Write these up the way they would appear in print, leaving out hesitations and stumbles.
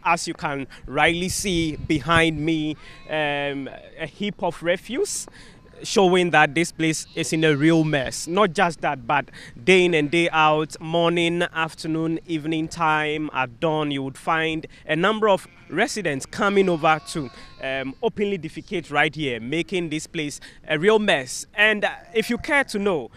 as you can rightly see behind me, a heap of refuse, showing that this place is in a real mess. Not just that, but day in and day out, morning, afternoon, evening time, at dawn, you would find a number of residents coming over to openly defecate right here, making this place a real mess. And if you care to know,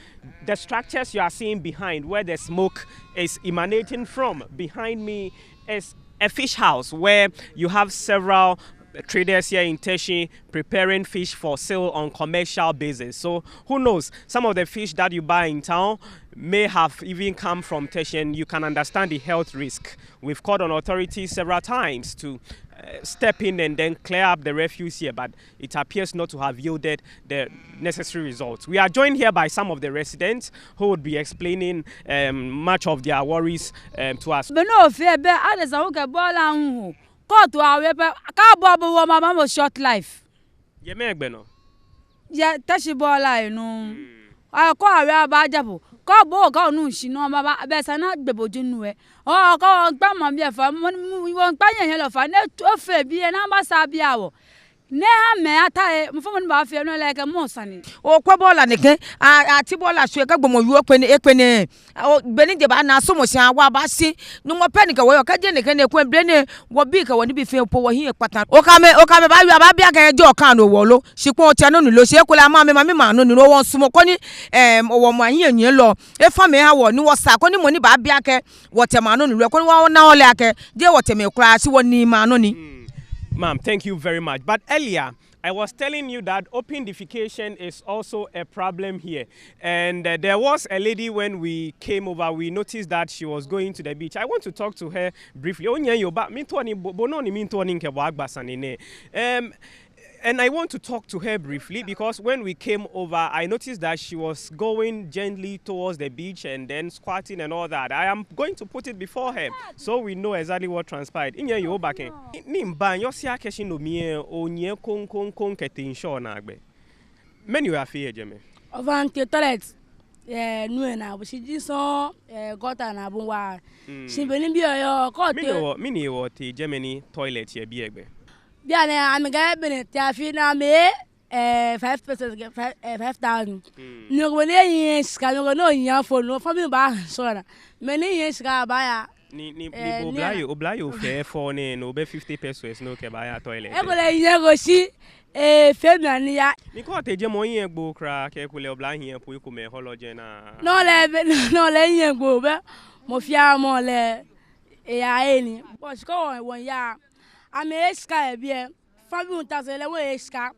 the structures you are seeing behind, where the smoke is emanating from, behind me is a fish house where you have several traders here in Teshie preparing fish for sale on commercial basis. So who knows, some of the fish that you buy in town may have even come from Teshie, and you can understand the health risk. We've called on authorities several times to step in and then clear up the refuse here, but it appears not to have yielded the necessary results. We are joined here by some of the residents who would be explaining much of their worries to us. To our short life. Yeah, Teshie bola no. I call a bajabu. Call boga no she no mama besana bebojunu. Oh, call grandma be for we won't buy a hello for net to be an ambassador. Neha me ata mfumuni ba afia no like mosani o kwabola neke atibola hweka gbomo yuokwe ekpene o beni de ba na so mosia wa ba si no mo panika wo ka je neke ne kwembre ne wo bi ka woni bi fe po wo hin patan o ka me ba yu ba bia ka je o kan no wo lo shipon o tia no lo se kula ma no ni won sumo ko ni wo mo hin enye lo e fa me ha wo ni wo sa ko ni mo ni ba bia ka wo tema no ni lo ko ni wo na ole ake je wo teme kura si wo ni ma no ni. Ma'am, thank you very much. But earlier, I was telling you that open defecation is also a problem here. And there was a lady when we came over, we noticed that she was going to the beach. I want to talk to her briefly. And I want to talk to her briefly because when we came over, I noticed that she was going gently towards the beach and then squatting and all that. I am going to put it before her so we know exactly what transpired. In your you back in. Nimba, your sia keshin no me o nye kon ketin show na agbe. Many are fear, Jimmy. Over the toilet. No na but she just saw got an abunwa. She been be your court. Mini what Germany toilet here be agbe. Biane I'm going to fina me 5% 5,000. No when yes can no yin for no family ba so many years ka buy ni oblayo fair for no be 50 pesos no ke buy toilet. E go le yin go si femia ni ya. Ni ko te je mo yin egbo kra ke ko le obla yin po ko me hologen na. No le yin egbo be mo fia mo le ya eni. But ko won ya I'm a sky bien. Fabi untazele we ska.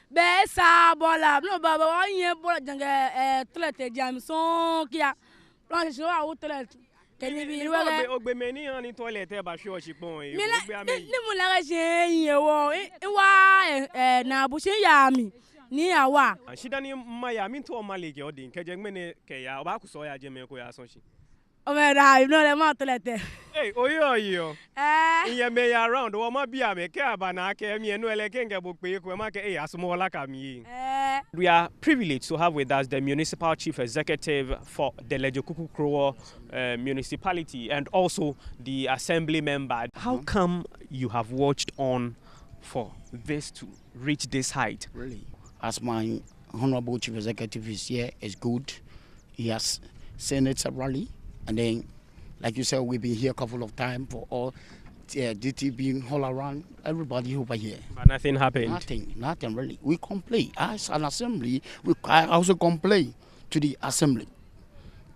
Be sa bola no baba won yen bola jange toilet jam so kia. Plan so a toilet. Can you be ogbe meni an toilet e ba hwe osipon e ogbe ame. Ni mu la se yen wo wa na bu se ya mi ni awa. Shida ni maya mi to malege odin keje ngmene ke ya oba ku so ya je me ko ya so shi. Oh my God, no le ma toilet. Hey, oyo. Iye me ya round wo ma bia me ke abana ke mi enu ele ke ngebo pe ko ma ke asumo la ka mi. We are privileged to have with us the Municipal Chief Executive for the Lejokuku Krowo municipality and also the assembly member. How come you have watched on for this to reach this height? Really, as my Honorable Chief Executive is here, it's good. He has sent it severally. And then, like you said, we've been here a couple of times for all DT being all around, everybody over here. But nothing happened? Nothing really. We complain. As an assembly, I also complain to the assembly.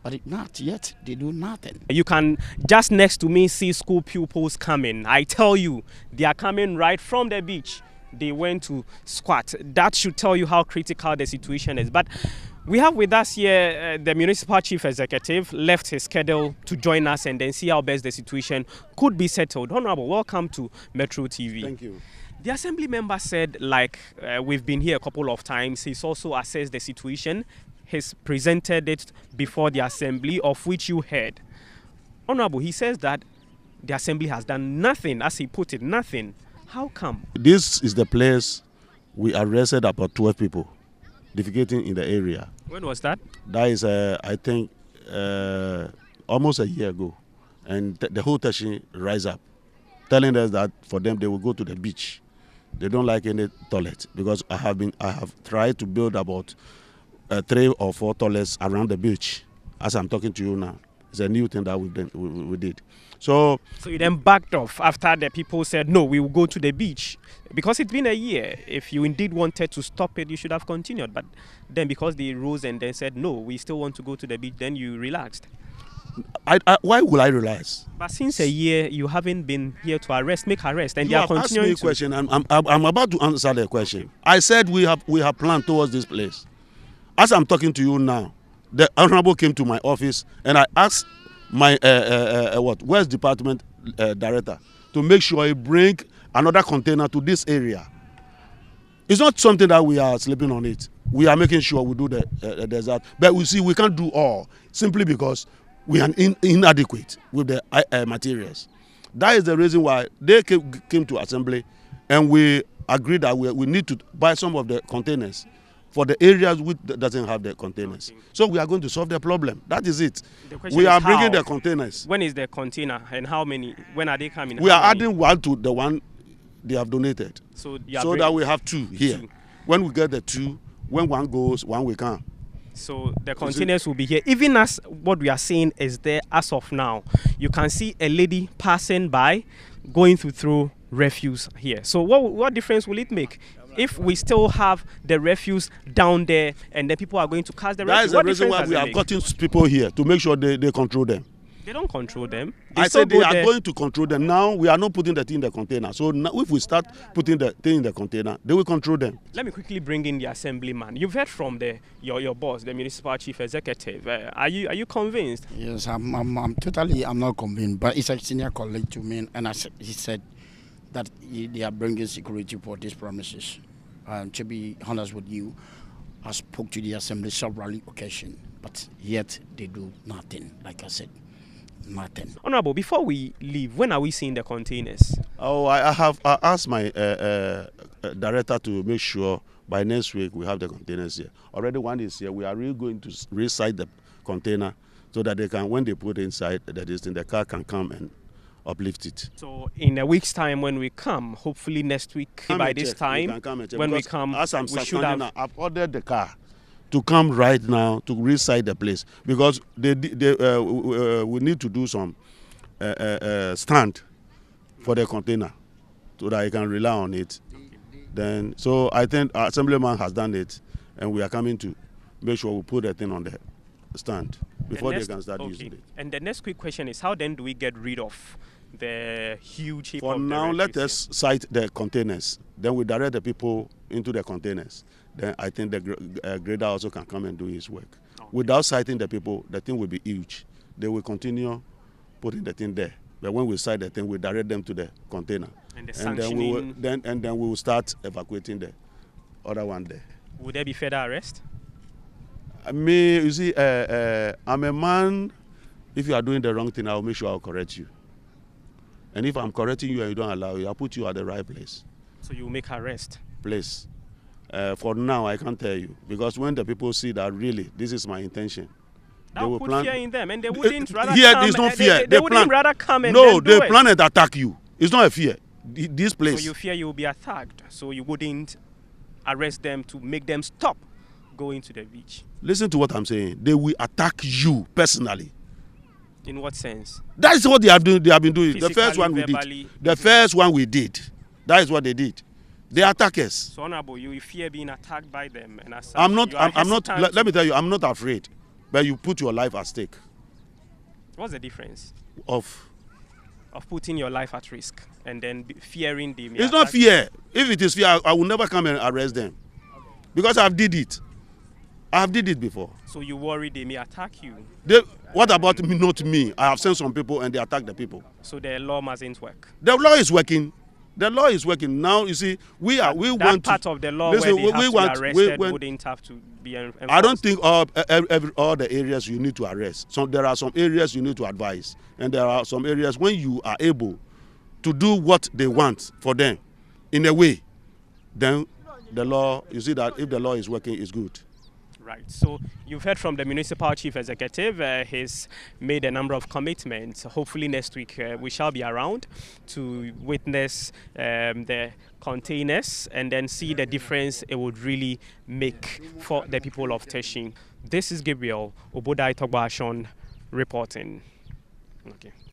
But not yet, they do nothing. You can just next to me see school pupils coming. I tell you, they are coming right from the beach. They went to squat. That should tell you how critical the situation is. But we have with us here the Municipal Chief Executive left his schedule to join us and then see how best the situation could be settled. Honorable, welcome to Metro TV. Thank you. The assembly member said, like we've been here a couple of times, he's also assessed the situation. He's presented it before the assembly, of which you heard. Honorable, he says that the assembly has done nothing, as he put it, nothing. How come? This is the place we arrested about 12 people defecating in the area. When was that? That is, I think, almost a year ago. And the whole Teshie rise up telling us that for them they will go to the beach. They don't like any toilet because I have tried to build about 3 or 4 toilets around the beach. As I'm talking to you now, it's a new thing that we did. So you then backed off after the people said no, we will go to the beach, because it's been a year. If you indeed wanted to stop it, you should have continued. But then because they rose and then said no, we still want to go to the beach, then you relaxed. Why would I relax? But since a year, you haven't been here to make arrest, and you they are have continuing asked me a question. I'm about to answer the question. I said we have planned towards this place. As I'm talking to you now, the Honorable came to my office and I asked my West Department director to make sure he bring another container to this area. It's not something that we are sleeping on it. We are making sure we do the desert, but we see we can't do all simply because we are inadequate with the materials. That is the reason why they came to assembly, and we agreed that we need to buy some of the containers for the areas which doesn't have the containers. So we are going to solve the problem. That is it. We are bringing the containers. When is the container and how many? When are they coming? We are adding one to the one they have donated. So that we have 2 here. When we get the 2, when one goes, one will come. So the containers will be here. Even as what we are saying is there as of now, you can see a lady passing by, going through refuse here. So what difference will it make if we still have the refuse down there and the people are going to cast the refuse? That is the reason why we have gotten people here to make sure they control them. They don't control them. I said they are going to control them. Now we are not putting the thing in the container. So now if we start putting the thing in the container, they will control them. Let me quickly bring in the assemblyman. You've heard from your boss, the municipal chief executive. Are you convinced? Yes, I'm not convinced, but it's a senior colleague to me, and he said that they are bringing security for these premises. To be honest with you, I spoke to the assembly several occasions, but yet they do nothing. Like I said, nothing. Honorable, before we leave, when are we seeing the containers? Oh, I asked my director to make sure by next week we have the containers here. Already one is here. We are really going to reside the container so that they can, when they put it inside, the car can come and uplift it. So in a week's time when we come, hopefully next week by this time, when we come, as I'm standing now, I've ordered the car to come right now to reside the place, because we need to do some stand for the container so that I can rely on it. Then, so I think our assemblyman has done it, and we are coming to make sure we put the thing on the stand before they can start using it. And the next quick question is, how then do we get rid of the huge heap? For now, let us site the containers. Then we direct the people into the containers. Then I think the grader also can come and do his work. Okay. Without citing the people, the thing will be huge. They will continue putting the thing there. But when we site the thing, we direct them to the container. And the sanctioning. Then we will start evacuating the other one there. Would there be further arrest? You see, I'm a man. If you are doing the wrong thing, I'll make sure I'll correct you. And if I'm correcting you and you don't allow it, I'll put you at the right place. So you make arrest? Place. For now, I can't tell you, because when the people see that really this is my intention, that they will put fear in them, and they wouldn't rather here, come. There's no fear. They wouldn't rather come and no, they plan and attack you. It's not a fear. This place. So you fear you will be attacked. So you wouldn't arrest them to make them stop going to the beach. Listen to what I'm saying. They will attack you personally. In what sense? That is what they have been doing. Physically, the first one we did. The first one we did. That is what they did. They attack us. So honorable, you fear being attacked by them, and as such, I'm not. Let me tell you, I'm not afraid. But you put your life at stake. What's the difference? Of putting your life at risk and then fearing them. It's not fear. If it is fear, I will never come and arrest them, because I've did it. I've did it before. So you worry they may attack you? What about me? Not me. I have sent some people and they attack the people. So the law mustn't work. The law is working. The law is working now. You see, we want part of the law where they have to be arrested wouldn't have to be enforced. I don't think all the areas you need to arrest. So there are some areas you need to advise, and there are some areas when you are able to do what they want for them, in a way, then the law. You see that if the law is working, it's good. Right. So you've heard from the municipal chief executive. He's made a number of commitments. Hopefully next week we shall be around to witness the containers and then see the difference it would really make for the people of Teshie. This is Gabriel Obodai Torgbor-Ashong reporting. Okay.